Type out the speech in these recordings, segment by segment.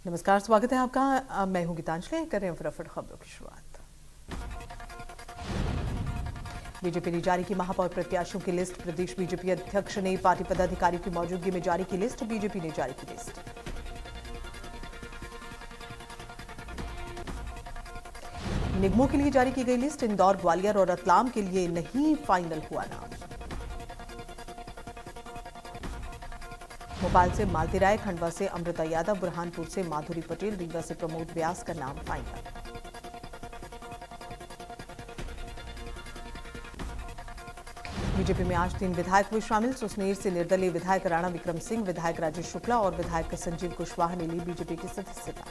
नमस्कार, स्वागत है आपका। मैं हूं गीतांजलि। कर रहे हैं फटाफट खबरों की शुरुआत। बीजेपी ने जारी की महापौर प्रत्याशियों की लिस्ट। प्रदेश बीजेपी अध्यक्ष ने पार्टी पदाधिकारियों की मौजूदगी में जारी की लिस्ट। बीजेपी ने जारी की लिस्ट। निगमों के लिए जारी की गई लिस्ट। इंदौर, ग्वालियर और रतलाम के लिए नहीं फाइनल हुआ नाम। भोपाल से मालती राय, खंडवा से अमृता यादव, बुरहानपुर से माधुरी पटेल, रीवा से प्रमोद व्यास का नाम फाइनल। बीजेपी में आज 3 विधायक हुए शामिल। सुसनेर से निर्दलीय विधायक राणा विक्रम सिंह, विधायक राजेश शुक्ला और विधायक संजीव कुशवाहा ने ली बीजेपी की सदस्यता।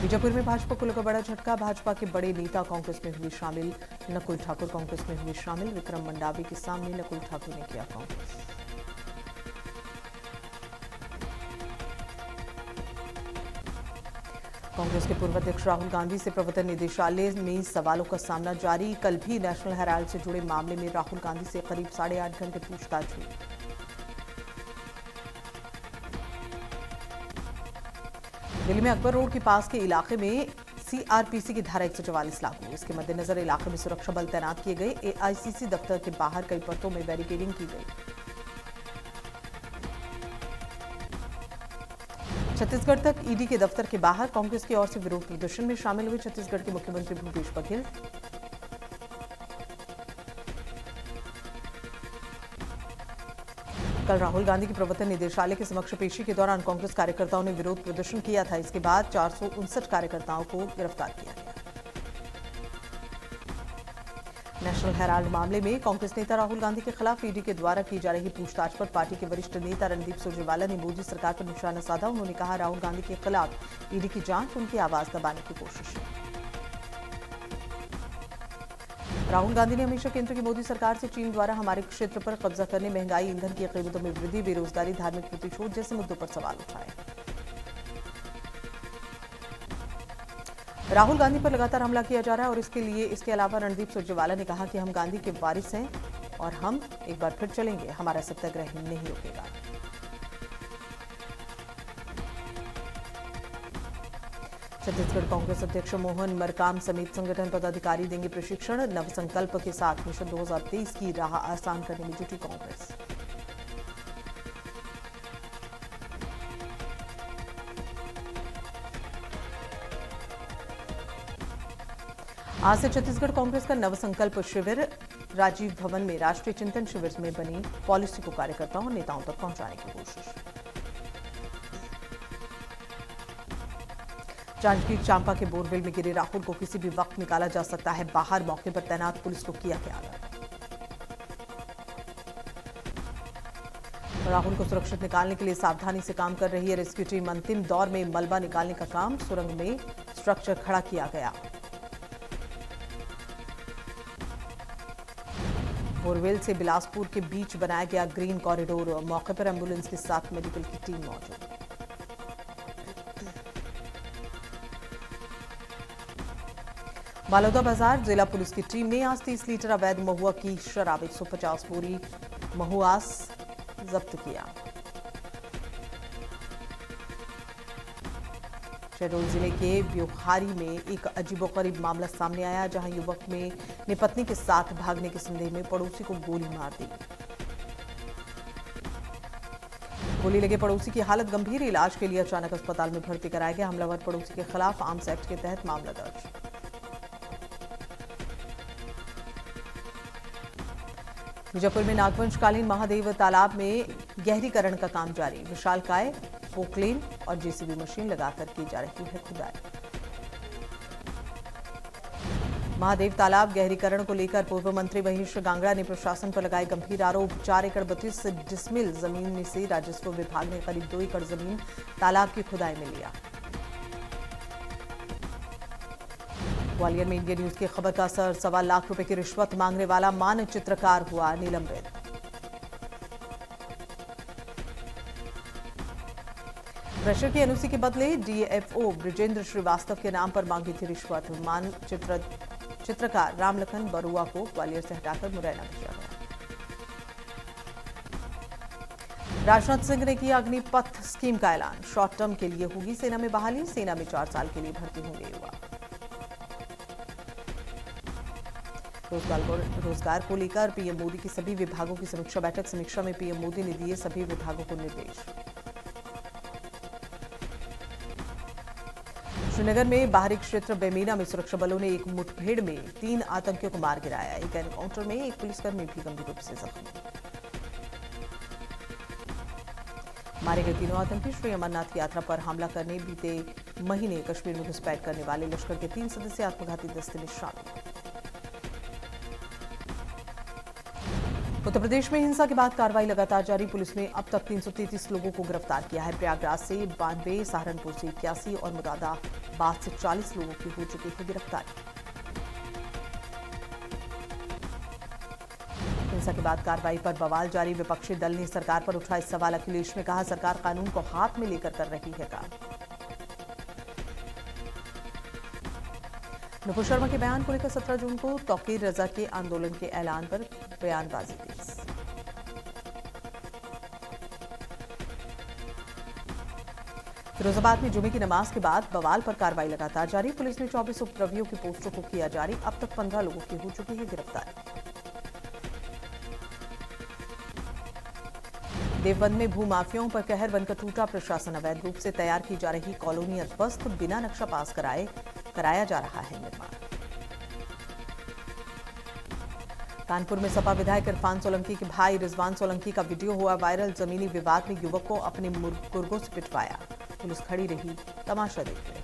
बीजापुर में भाजपा को लगा बड़ा झटका। भाजपा के बड़े नेता कांग्रेस में हुए शामिल। नकुल ठाकुर कांग्रेस में हुए शामिल। विक्रम मंडावी के सामने नकुल ठाकुर ने किया कांग्रेस। कांग्रेस के पूर्व अध्यक्ष राहुल गांधी से प्रवर्तन निदेशालय में सवालों का सामना जारी। कल भी नेशनल हेराल्ड से जुड़े मामले में राहुल गांधी से करीब 8.5 घंटे पूछताछ हुई। दिल्ली में अकबर रोड के पास के इलाके में सीआरपीसी की धारा 144 लागू। इसके मद्देनजर इलाके में सुरक्षा बल तैनात किए गए। एआईसीसी दफ्तर के बाहर कई परतों में बैरिकेडिंग की गई। छत्तीसगढ़ तक ईडी के दफ्तर के बाहर कांग्रेस की ओर से विरोध प्रदर्शन में शामिल हुए छत्तीसगढ़ के मुख्यमंत्री भूपेश बघेल। कल राहुल गांधी की प्रवर्तन निदेशालय के समक्ष पेशी के दौरान कांग्रेस कार्यकर्ताओं ने विरोध प्रदर्शन किया था। इसके बाद 459 कार्यकर्ताओं को गिरफ्तार किया गया। नेशनल हेराल्ड मामले में कांग्रेस नेता राहुल गांधी के खिलाफ ईडी के द्वारा की जा रही पूछताछ पर पार्टी के वरिष्ठ नेता रणदीप सुरजेवाला ने मोदी सरकार पर निशाना साधा। उन्होंने कहा, राहुल गांधी के खिलाफ ईडी की जांच उनकी आवाज दबाने की कोशिश है। राहुल गांधी ने हमेशा केंद्र की मोदी सरकार से चीन द्वारा हमारे क्षेत्र पर कब्जा करने, महंगाई, ईंधन की कीमतों में वृद्धि, बेरोजगारी, धार्मिक प्रतिशोध जैसे मुद्दों पर सवाल उठाए। राहुल गांधी पर लगातार हमला किया जा रहा है और इसके अलावा रणदीप सुरजेवाला ने कहा कि हम गांधी के वारिस हैं और हम एक बार फिर चलेंगे। हमारा सत्याग्रह नहीं रुकेगा। छत्तीसगढ़ कांग्रेस अध्यक्ष मोहन मरकाम समेत संगठन पदाधिकारी देंगे प्रशिक्षण। नवसंकल्प के साथ मिशन 2023 की राह आसान करने में जुटी कांग्रेस। आज से छत्तीसगढ़ कांग्रेस का नवसंकल्प शिविर। राजीव भवन में राष्ट्रीय चिंतन शिविर में बनी पॉलिसी को कार्यकर्ताओं और नेताओं तक पहुंचाने की कोशिश। जांजगीर चांपा के बोरवेल में गिरे राहुल को किसी भी वक्त निकाला जा सकता है बाहर। मौके पर तैनात पुलिस को किया गया अलर्ट। राहुल को सुरक्षित निकालने के लिए सावधानी से काम कर रही है रेस्क्यू टीम। अंतिम दौर में मलबा निकालने का काम। सुरंग में स्ट्रक्चर खड़ा किया गया। बोरवेल से बिलासपुर के बीच बनाया गया ग्रीन कॉरिडोर। मौके पर एम्बुलेंस के साथ मेडिकल की टीम मौजूद। बालोदा बाजार जिला पुलिस की टीम ने आज 30 लीटर अवैध महुआ की शराब 150 बोरी महुआस जब्त किया। शहडोल जिले के ब्योखारी में एक अजीबोगरीब मामला सामने आया, जहां युवक ने पत्नी के साथ भागने के संदेह में पड़ोसी को गोली मार दी। गोली लगे पड़ोसी की हालत गंभीर। इलाज के लिए अचानक अस्पताल में भर्ती कराया गया। हमलावर पड़ोसी के खिलाफ आर्म्स एक्ट के तहत मामला दर्ज। बीजापुर में नागवंशकालीन महादेव तालाब में गहरीकरण का काम जारी। विशालकाय पोकलेन और जेसीबी मशीन लगाकर की जा रही है खुदाई। महादेव तालाब गहरीकरण को लेकर पूर्व मंत्री महेश गांगड़ा ने प्रशासन पर लगाए गंभीर आरोप। 4 एकड़ 32 डिसमिल जमीन में से राजस्व विभाग ने करीब 2 एकड़ जमीन तालाब की खुदाई में लिया। ग्वालियर में इंडिया न्यूज की खबर का असर। 1.25 लाख रुपए की रिश्वत मांगने वाला मानचित्रकार हुआ निलंबित। प्रेशर की एनओसी के बदले डीएफओ ब्रिजेंद्र श्रीवास्तव के नाम पर मांगी थी रिश्वत। चित्रकार रामलखन बरुआ को ग्वालियर से हटाकर मुरैना भेजा गया। राजनाथ सिंह ने किया अग्निपथ स्कीम का ऐलान। शॉर्ट टर्म के लिए होगी सेना में बहाली, सेना में 4 साल के लिए भर्ती होंगे युवा। रोजगार को लेकर पीएम मोदी की सभी विभागों की समीक्षा बैठक। समीक्षा में पीएम मोदी ने दिए सभी विभागों को निर्देश। श्रीनगर में बाहरी क्षेत्र बेमीना में सुरक्षा बलों ने एक मुठभेड़ में 3 आतंकियों को मार गिराया। एक एनकाउंटर में एक पुलिसकर्मी भी गंभीर रूप से जख्मी। मारे गए तीनों आतंकी श्री अमरनाथ यात्रा पर हमला करने बीते महीने कश्मीर में घुसपैठ करने वाले लश्कर के 3 सदस्यीय आत्मघाती दस्ते में शामिल। उत्तर प्रदेश में हिंसा के बाद कार्रवाई लगातार जारी। पुलिस ने अब तक 333 लोगों को गिरफ्तार किया है। प्रयागराज से 92, सहारनपुर से 81 और मुरादाबाद से 40 लोगों की हो चुकी है गिरफ्तारी। हिंसा के बाद कार्रवाई पर बवाल जारी। विपक्षी दल ने सरकार पर उठाए सवाल। अखिलेश ने कहा सरकार कानून को हाथ में लेकर कर रही है काम। नुपुर शर्मा के बयान को लेकर 17 जून को तौकीर रजा के आंदोलन के ऐलान पर बयानबाजी तेज। फिरोजाबाद में जुमे की नमाज के बाद बवाल पर कार्रवाई लगातार जारी। पुलिस ने 24 उपद्रवियों के पोस्टरों को किया जारी। अब तक 15 लोगों की हो चुकी है गिरफ्तारी। देवबंद में भूमाफियाओं पर कहर बनकर टूटा प्रशासन। अवैध रूप से तैयार की जा रही कॉलोनी अध्वस्त, बिना नक्शा पास कराया जा रहा है निर्माण। कानपुर में सपा विधायक इरफान सोलंकी के भाई रिजवान सोलंकी का वीडियो हुआ वायरल। जमीनी विवाद में युवक को अपने मुर्गों से पिटवाया। पुलिस खड़ी रही, तमाशा देखते रही।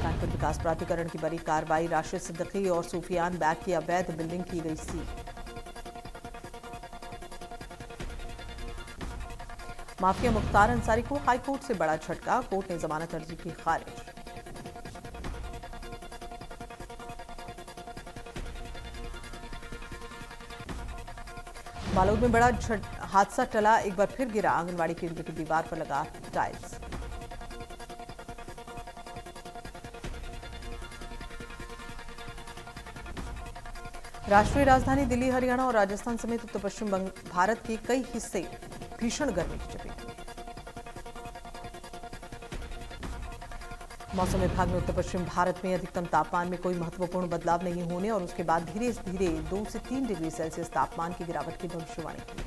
कानपुर विकास प्राधिकरण की बड़ी कार्रवाई। राशिद सिद्दीकी और सूफियान बैग की अवैध बिल्डिंग की गई सील। माफिया मुख्तार अंसारी को हाईकोर्ट से बड़ा झटका। कोर्ट ने जमानत अर्जी की खारिज। बालोद में बड़ा हादसा टला। एक बार फिर गिरा आंगनवाड़ी केंद्र की दीवार पर लगा टाइल्स। राष्ट्रीय राजधानी दिल्ली, हरियाणा और राजस्थान समेत उत्तर पश्चिम भारत के कई हिस्से भीषण गर्मी की चपेट में। मौसम विभाग ने उत्तर पश्चिम भारत में अधिकतम तापमान में कोई महत्वपूर्ण बदलाव नहीं होने और उसके बाद धीरे धीरे 2 से 3 डिग्री सेल्सियस तापमान की गिरावट की भविष्यवाणी की।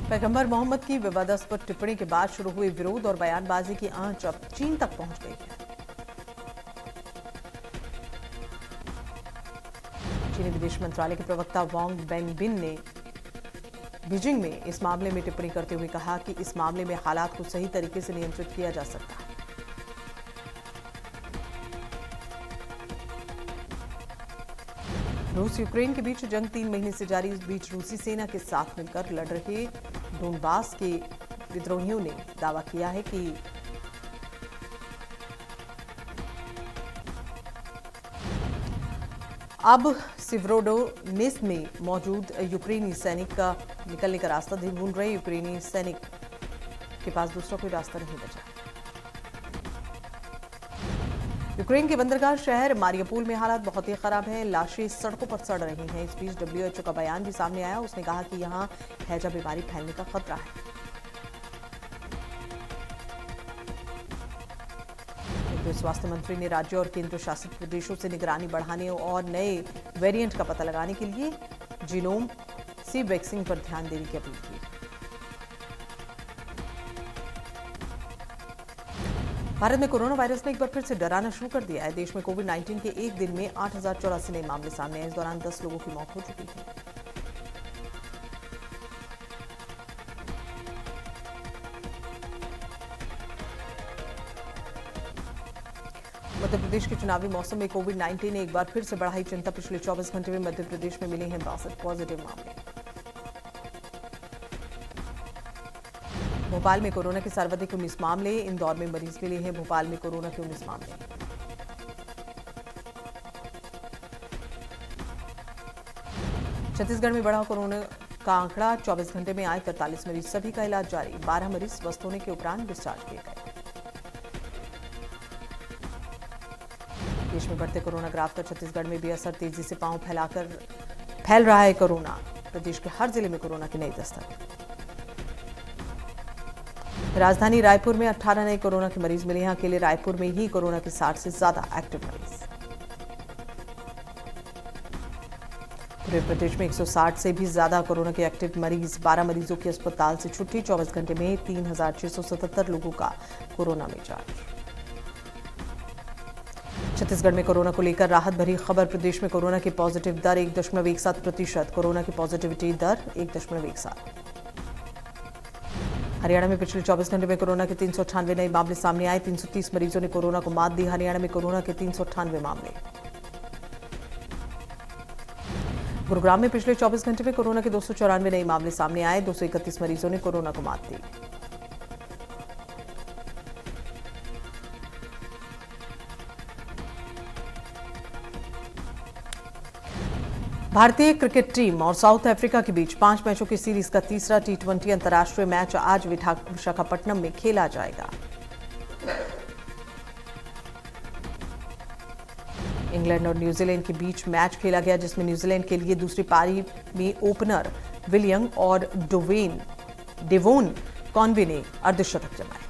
पैगंबर मोहम्मद की विवादास्पद टिप्पणी के बाद शुरू हुए विरोध और बयानबाजी की आंच अब चीन तक पहुंच गई है। चीनी विदेश मंत्रालय के प्रवक्ता वांग वेनबिन ने बीजिंग में इस मामले में टिप्पणी करते हुए कहा कि इस मामले में हालात को सही तरीके से नियंत्रित किया जा सकता है। रूस यूक्रेन के बीच जंग 3 महीने से जारी। इस बीच रूसी सेना के साथ मिलकर लड़ रहे डोनबास के विद्रोहियों ने दावा किया है कि अब सिवरोडोनेस्क में मौजूद यूक्रेनी सैनिक का निकलने का रास्ता ढूंढ रहे यूक्रेनी सैनिक के पास दूसरा कोई रास्ता नहीं बचा। यूक्रेन के बंदरगाह शहर मारियापोल में हालात बहुत ही खराब हैं। लाशें सड़कों पर सड़ रही हैं। इस बीच WHO का बयान भी सामने आया। उसने कहा कि यहां हैजा बीमारी फैलने का खतरा है। केंद्रीय स्वास्थ्य मंत्री ने राज्यों और केंद्र शासित प्रदेशों से निगरानी बढ़ाने और नए वेरिएंट का पता लगाने के लिए जीनोम सीक्वेंसिंग पर ध्यान देने की अपील की। भारत में कोरोना वायरस ने एक बार फिर से डराना शुरू कर दिया है। देश में कोविड-19 के एक दिन में 8,084 नए मामले सामने आए। इस दौरान 10 लोगों की मौत हो चुकी है। मध्य प्रदेश के चुनावी मौसम में कोविड-19 ने एक बार फिर से बढ़ाई चिंता। पिछले 24 घंटे में मध्य प्रदेश में मिले हैं 62 पॉजिटिव मामले। भोपाल में कोरोना के सर्वाधिक 19 मामले। इंदौर में मरीज मिले हैं। भोपाल में कोरोना के 19 मामले। छत्तीसगढ़ में बढ़ा कोरोना का आंकड़ा, 24 घंटे में आए 43 मरीज, सभी का इलाज जारी। 12 मरीज स्वस्थ होने के उपरांत डिस्चार्ज किए गए। देश में बढ़ते कोरोना ग्राफ पर छत्तीसगढ़ में भी असर, तेजी से पांव फैल रहा है कोरोना। प्रदेश के हर जिले में कोरोना की नई दस्तक। राजधानी रायपुर में 18 नए कोरोना के मरीज मिले हैं। अकेले रायपुर में ही कोरोना के 60 से ज्यादा एक्टिव मरीज। पूरे प्रदेश में 160 से भी ज्यादा कोरोना के एक्टिव मरीज। 12 मरीजों की अस्पताल से छुट्टी। 24 घंटे में 3677 लोगों का कोरोना में जांच। छत्तीसगढ़ में कोरोना को लेकर राहत भरी खबर। प्रदेश में कोरोना की पॉजिटिव दर 1.17%। कोरोना की पॉजिटिविटी दर 1.17। हरियाणा में पिछले 24 घंटे में कोरोना के 398 नए मामले सामने आए। 330 मरीजों ने कोरोना को मात दी। हरियाणा में कोरोना के 398 मामले। गुरुग्राम में पिछले 24 घंटे में कोरोना के 294 नए मामले सामने आए। 231 मरीजों ने कोरोना को मात दी। भारतीय क्रिकेट टीम और साउथ अफ्रीका के बीच 5 मैचों की सीरीज का तीसरा T20 अंतर्राष्ट्रीय मैच आज विशाखापट्टनम में खेला जाएगा। इंग्लैंड और न्यूजीलैंड के बीच मैच खेला गया, जिसमें न्यूजीलैंड के लिए दूसरी पारी में ओपनर विलियम और डेवोन कॉनवे ने अर्धशतक जमाए।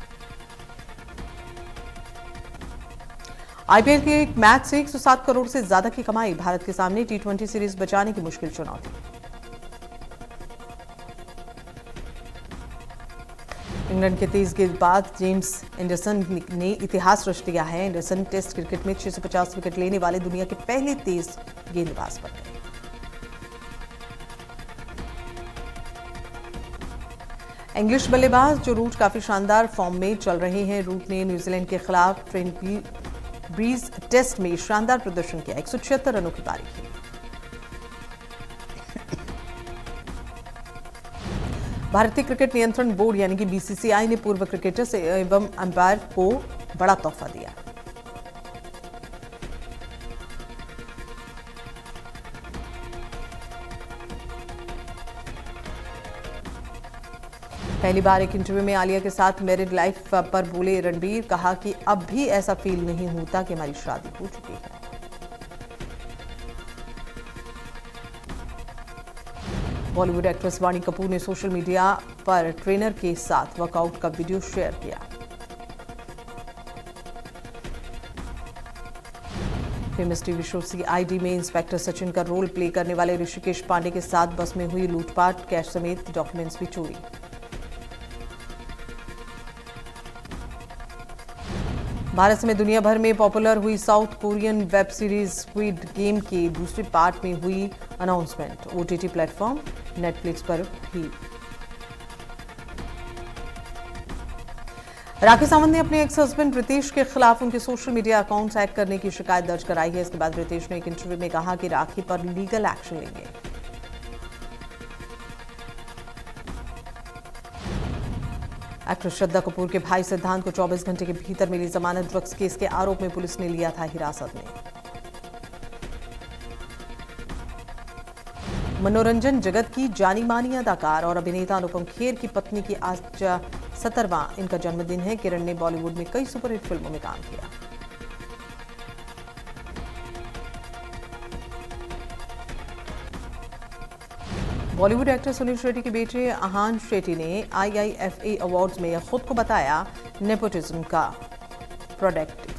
आईपीएल के एक मैच से 107 करोड़ से ज्यादा की कमाई। भारत के सामने T20 सीरीज बचाने की मुश्किल चुनौती। इंग्लैंड के तेज गेंदबाज जेम्स एंडरसन ने इतिहास रच दिया है। एंडरसन टेस्ट क्रिकेट में 650 विकेट लेने वाले दुनिया के पहले तेज गेंदबाज बन गए। इंग्लिश बल्लेबाज जो रूट काफी शानदार फॉर्म में चल रहे हैं। रूट ने न्यूजीलैंड के खिलाफ ट्रेंट ब्रीज टेस्ट में शानदार प्रदर्शन किया। 176 रनों की पारी खेली। भारतीय क्रिकेट नियंत्रण बोर्ड यानी कि बीसीसीआई ने पूर्व क्रिकेटर्स एवं अंपायर को बड़ा तोहफा दिया। पहली बार एक इंटरव्यू में आलिया के साथ मैरिड लाइफ पर बोले रणबीर। कहा कि अब भी ऐसा फील नहीं होता कि हमारी शादी हो चुकी है। बॉलीवुड एक्ट्रेस वाणी कपूर ने सोशल मीडिया पर ट्रेनर के साथ वर्कआउट का वीडियो शेयर किया। फेमस टीवी शो CID में इंस्पेक्टर सचिन का रोल प्ले करने वाले ऋषिकेश पांडे के साथ बस में हुई लूटपाट, कैश समेत डॉक्यूमेंट्स भी चोरी। भारत में दुनिया भर में पॉपुलर हुई south Korean web series squid game के दूसरे पार्ट में हुई अनाउंसमेंट। OTT प्लेटफॉर्म नेटफ्लिक्स पर भी। राखी सावंत ने अपने एक्स हस्बैंड रितेश के खिलाफ उनके सोशल मीडिया अकाउंट्स हैक करने की शिकायत दर्ज कराई है। इसके बाद रितेश ने एक इंटरव्यू में कहा कि राखी पर लीगल एक्शन लेंगे। एक्ट्रेस श्रद्धा कपूर के भाई सिद्धांत को 24 घंटे के भीतर मिली जमानत। ड्रग्स केस के आरोप में पुलिस ने लिया था हिरासत में। मनोरंजन जगत की जानी मानी अदाकार और अभिनेता अनुपम खेर की पत्नी की आज 70वां इनका जन्मदिन है। किरण ने बॉलीवुड में कई सुपरहिट फिल्मों में काम किया। बॉलीवुड एक्टर सुनील शेट्टी के बेटे आहान शेट्टी ने IIFA अवार्ड्स में खुद को बताया नेपोटिज्म का प्रोडक्ट।